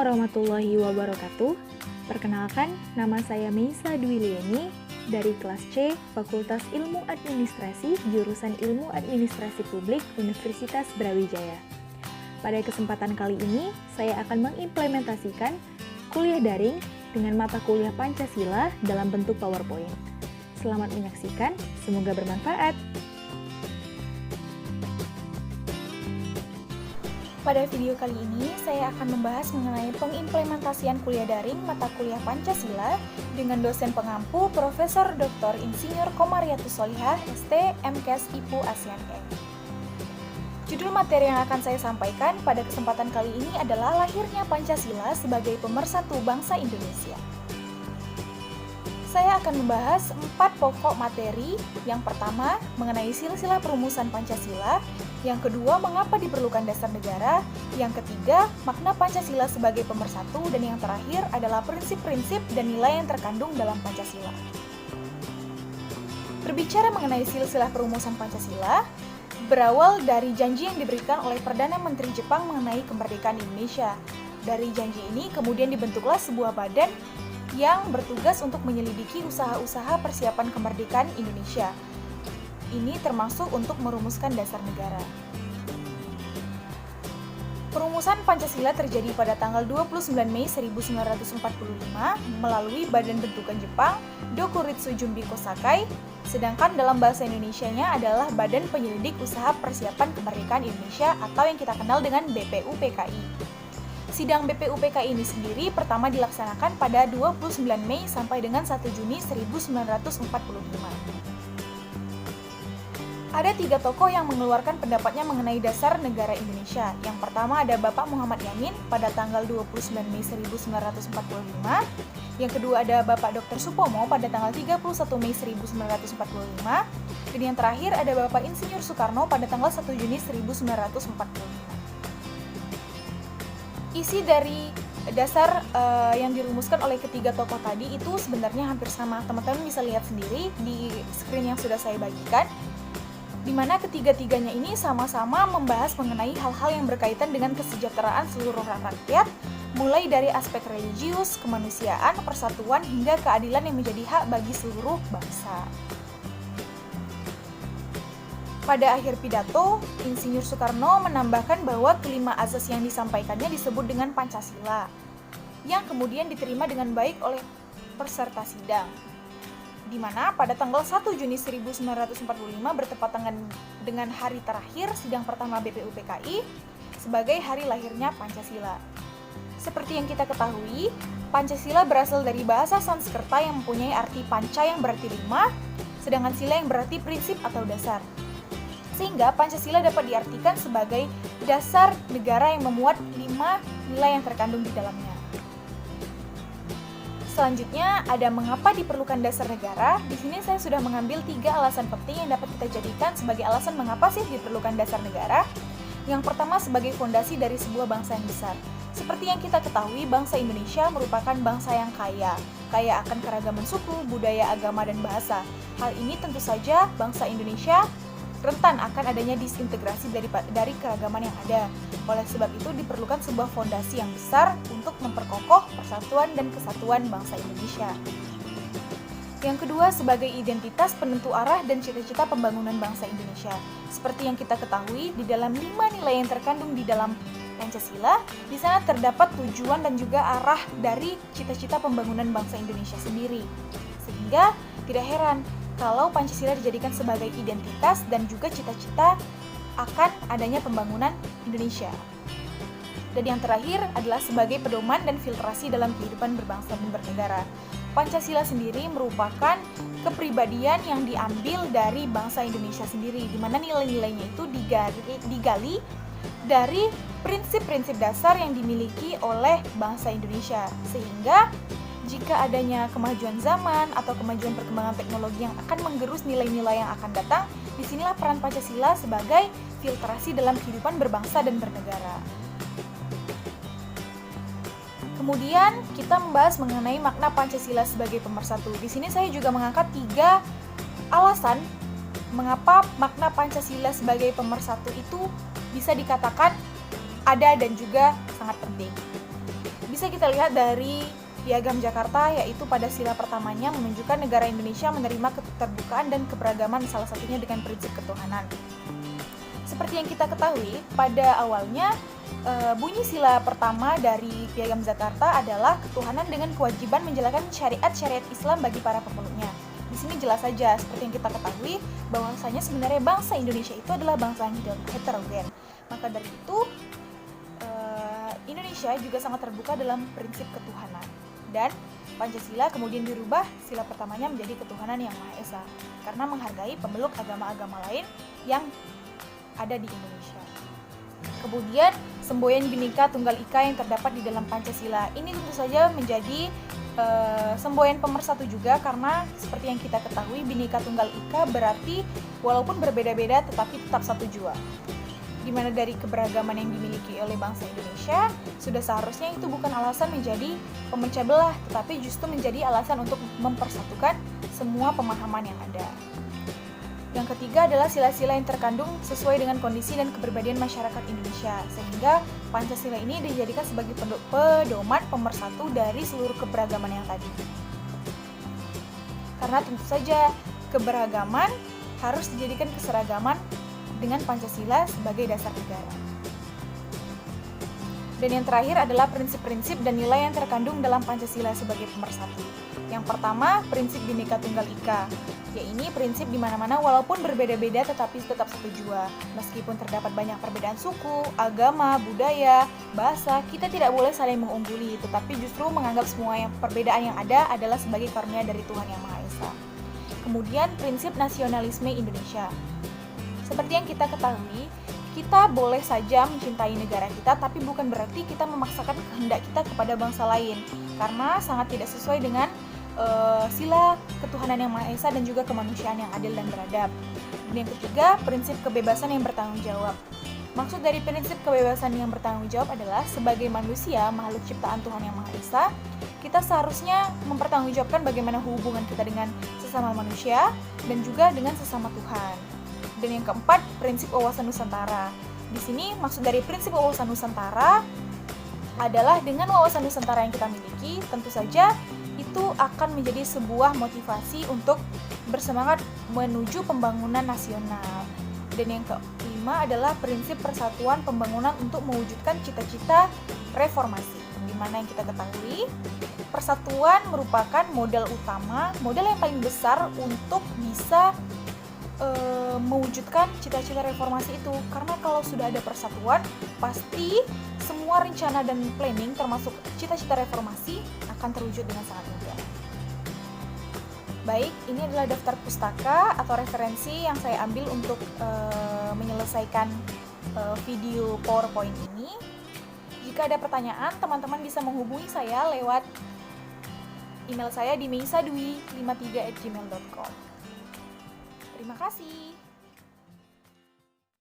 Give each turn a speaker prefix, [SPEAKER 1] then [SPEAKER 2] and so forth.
[SPEAKER 1] warahmatullahi wabarakatuh. Perkenalkan, nama saya Meisa Dwi Lieni dari kelas C, Fakultas Ilmu Administrasi, jurusan Ilmu Administrasi Publik, Universitas Brawijaya. Pada kesempatan kali ini, saya akan mengimplementasikan kuliah daring dengan mata kuliah Pancasila dalam bentuk PowerPoint. Selamat menyaksikan, semoga bermanfaat.
[SPEAKER 2] Pada video kali ini, saya akan membahas mengenai pengimplementasian kuliah daring mata kuliah Pancasila dengan dosen pengampu Profesor Dr. Insinyur Komariatus Sholihah, ST, MKes, IPU, ASEAN. Judul materi yang akan saya sampaikan pada kesempatan kali ini adalah lahirnya Pancasila sebagai pemersatu bangsa Indonesia. Saya akan membahas 4 pokok materi. Yang pertama, mengenai silsilah perumusan Pancasila. Yang kedua, mengapa diperlukan dasar negara. Yang ketiga, makna Pancasila sebagai pemersatu. Dan yang terakhir adalah prinsip-prinsip dan nilai yang terkandung dalam Pancasila. Berbicara mengenai silsilah perumusan Pancasila, berawal dari janji yang diberikan oleh Perdana Menteri Jepang mengenai kemerdekaan Indonesia. Dari janji ini kemudian dibentuklah sebuah badan yang bertugas untuk menyelidiki usaha-usaha persiapan kemerdekaan Indonesia. Ini termasuk untuk merumuskan dasar negara. Perumusan Pancasila terjadi pada tanggal 29 Mei 1945 melalui Badan Bentukan Jepang Dokuritsu Jumbi Kosakai, sedangkan dalam bahasa Indonesianya adalah Badan Penyelidik Usaha Persiapan Kemerdekaan Indonesia atau yang kita kenal dengan BPUPKI. Sidang BPUPKI ini sendiri pertama dilaksanakan pada 29 Mei sampai dengan 1 Juni 1945. Ada 3 tokoh yang mengeluarkan pendapatnya mengenai dasar negara Indonesia. Yang pertama ada Bapak Muhammad Yamin pada tanggal 29 Mei 1945. Yang kedua ada Bapak Dr. Supomo pada tanggal 31 Mei 1945. Dan yang terakhir ada Bapak Insinyur Soekarno pada tanggal 1 Juni 1945. Isi dari dasar yang dirumuskan oleh ketiga tokoh tadi itu sebenarnya hampir sama. Teman-teman bisa lihat sendiri di screen yang sudah saya bagikan, di mana ketiga-tiganya ini sama-sama membahas mengenai hal-hal yang berkaitan dengan kesejahteraan seluruh rakyat, mulai dari aspek religius, kemanusiaan, persatuan, hingga keadilan yang menjadi hak bagi seluruh bangsa. Pada akhir pidato, Insinyur Soekarno menambahkan bahwa kelima azas yang disampaikannya disebut dengan Pancasila, yang kemudian diterima dengan baik oleh peserta sidang, di mana pada tanggal 1 Juni 1945 bertepatan dengan hari terakhir sidang pertama BPUPKI sebagai hari lahirnya Pancasila. Seperti yang kita ketahui, Pancasila berasal dari bahasa Sanskerta yang mempunyai arti panca yang berarti 5, sedangkan sila yang berarti prinsip atau dasar. Sehingga Pancasila dapat diartikan sebagai dasar negara yang memuat 5 nilai yang terkandung di dalamnya. Selanjutnya ada mengapa diperlukan dasar negara. Di sini saya sudah mengambil 3 alasan penting yang dapat kita jadikan sebagai alasan mengapa sih diperlukan dasar negara. Yang pertama sebagai fondasi dari sebuah bangsa yang besar. Seperti yang kita ketahui, bangsa Indonesia merupakan bangsa yang kaya akan keragaman suku, budaya, agama, dan bahasa. Hal ini tentu saja bangsa Indonesia rentan akan adanya disintegrasi dari keragaman yang ada. Oleh sebab itu diperlukan sebuah fondasi yang besar untuk memperkokoh persatuan dan kesatuan bangsa Indonesia. Yang kedua, sebagai identitas penentu arah dan cita-cita pembangunan bangsa Indonesia. Seperti yang kita ketahui, di dalam 5 nilai yang terkandung di dalam Pancasila, di sana terdapat tujuan dan juga arah dari cita-cita pembangunan bangsa Indonesia sendiri. Sehingga tidak heran kalau Pancasila dijadikan sebagai identitas dan juga cita-cita akan adanya pembangunan Indonesia. Dan yang terakhir adalah sebagai pedoman dan filtrasi dalam kehidupan berbangsa dan bernegara. Pancasila sendiri merupakan kepribadian yang diambil dari bangsa Indonesia sendiri, di mana nilai-nilainya itu digali dari prinsip-prinsip dasar yang dimiliki oleh bangsa Indonesia. Sehingga jika adanya kemajuan zaman atau kemajuan perkembangan teknologi yang akan menggerus nilai-nilai yang akan datang, disinilah peran Pancasila sebagai filtrasi dalam kehidupan berbangsa dan bernegara. Kemudian kita membahas mengenai makna Pancasila sebagai pemersatu. Di sini saya juga mengangkat 3 alasan mengapa makna Pancasila sebagai pemersatu itu bisa dikatakan ada dan juga sangat penting. Bisa kita lihat dari Piagam Jakarta, yaitu pada sila pertamanya menunjukkan negara Indonesia menerima keterbukaan dan keberagaman, salah satunya dengan prinsip ketuhanan. Seperti yang kita ketahui, pada awalnya bunyi sila pertama dari Piagam Jakarta adalah ketuhanan dengan kewajiban menjalankan syariat-syariat Islam bagi para pemeluknya. Di sini jelas saja, seperti yang kita ketahui, bahwasanya sebenarnya bangsa Indonesia itu adalah bangsa yang heterogen. Maka dari itu, Indonesia juga sangat terbuka dalam prinsip ketuhanan. Dan Pancasila kemudian dirubah sila pertamanya menjadi ketuhanan yang Maha Esa, karena menghargai pemeluk agama-agama lain yang ada di Indonesia. Kemudian semboyan Bhinneka Tunggal Ika yang terdapat di dalam Pancasila ini tentu saja menjadi semboyan pemersatu juga, karena seperti yang kita ketahui Bhinneka Tunggal Ika berarti walaupun berbeda-beda tetapi tetap satu jua. Di mana dari keberagaman yang dimiliki oleh bangsa Indonesia sudah seharusnya itu bukan alasan menjadi pemecah belah, tetapi justru menjadi alasan untuk mempersatukan semua pemahaman yang ada. Yang ketiga adalah sila-sila yang terkandung sesuai dengan kondisi dan kepribadian masyarakat Indonesia, sehingga Pancasila ini dijadikan sebagai pedoman pemersatu dari seluruh keberagaman yang tadi. Karena tentu saja keberagaman harus dijadikan keseragaman dengan Pancasila sebagai dasar negara. Dan yang terakhir adalah prinsip-prinsip dan nilai yang terkandung dalam Pancasila sebagai pemersatu. Yang pertama, prinsip Bhinneka Tunggal Ika, yaitu prinsip di mana-mana walaupun berbeda-beda tetapi tetap satu jua. Meskipun terdapat banyak perbedaan suku, agama, budaya, bahasa, kita tidak boleh saling mengungguli, tetapi justru menganggap semua perbedaan yang ada adalah sebagai karunia dari Tuhan Yang Maha Esa. Kemudian, prinsip nasionalisme Indonesia. Seperti yang kita ketahui, kita boleh saja mencintai negara kita, tapi bukan berarti kita memaksakan kehendak kita kepada bangsa lain, karena sangat tidak sesuai dengan sila ketuhanan yang Maha Esa dan juga kemanusiaan yang adil dan beradab. Dan yang ketiga, prinsip kebebasan yang bertanggung jawab. Maksud dari prinsip kebebasan yang bertanggung jawab adalah sebagai manusia, makhluk ciptaan Tuhan Yang Maha Esa, kita seharusnya mempertanggungjawabkan bagaimana hubungan kita dengan sesama manusia dan juga dengan sesama Tuhan. Dan yang keempat, prinsip wawasan Nusantara. Di sini maksud dari prinsip wawasan Nusantara adalah dengan wawasan Nusantara yang kita miliki, tentu saja itu akan menjadi sebuah motivasi untuk bersemangat menuju pembangunan nasional. Dan yang kelima adalah prinsip persatuan pembangunan untuk mewujudkan cita-cita reformasi. Di mana yang kita ketahui, persatuan merupakan modal utama, modal yang paling besar untuk bisa mewujudkan cita-cita reformasi itu. Karena kalau sudah ada persatuan, pasti semua rencana dan planning termasuk cita-cita reformasi akan terwujud dengan sangat mudah. Baik, ini adalah daftar pustaka atau referensi yang saya ambil untuk menyelesaikan video PowerPoint ini. Jika ada pertanyaan, teman-teman bisa menghubungi saya lewat email saya di meisadwi53@gmail.com. Terima kasih.